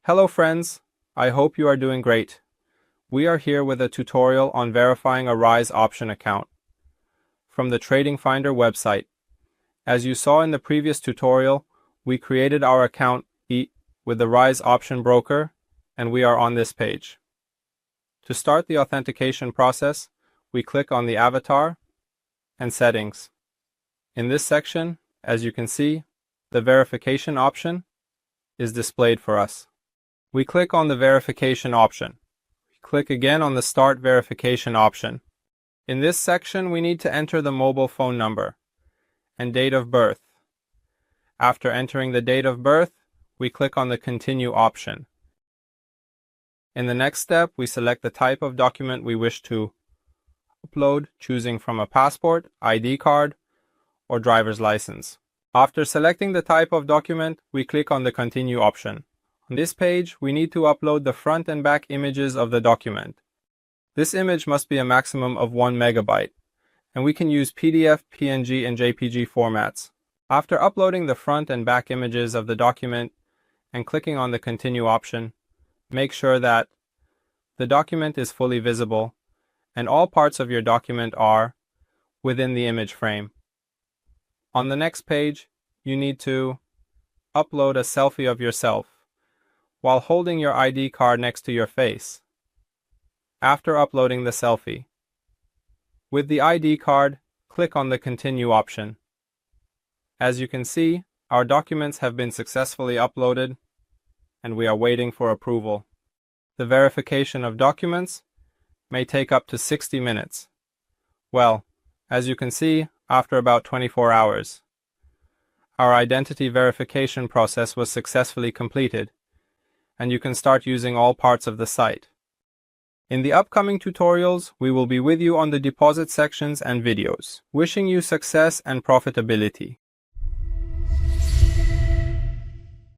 Hello friends, I hope you are doing great. We are here with a tutorial on verifying a Raceoption account from the Tradingfinder website. As you saw in the previous tutorial, we created our account with the Raceoption broker and we are on this page. To start the authentication process, we click on the avatar and settings. In this section, as you can see, the verification option is displayed for us. We click on the verification option. We click again on the start verification option. In this section, we need to enter the mobile phone number and date of birth. After entering the date of birth, we click on the continue option. In the next step, we select the type of document we wish to upload, choosing from a passport, ID card, or driver's license. After selecting the type of document, we click on the continue option. On this page, we need to upload the front and back images of the document. This image must be a maximum of 1 megabyte, and we can use PDF, PNG, and JPG formats. After uploading the front and back images of the document and clicking on the continue option, make sure that the document is fully visible and all parts of your document are within the image frame. On the next page, you need to upload a selfie of yourself while holding your ID card next to your face. After uploading the selfie, with the ID card, click on the continue option. As you can see, our documents have been successfully uploaded and we are waiting for approval. The verification of documents may take up to 60 minutes. Well, as you can see, after about 24 hours, our identity verification process was successfully completed, and you can start using all parts of the site. In the upcoming tutorials, we will be with you on the deposit sections and videos, wishing you success and profitability.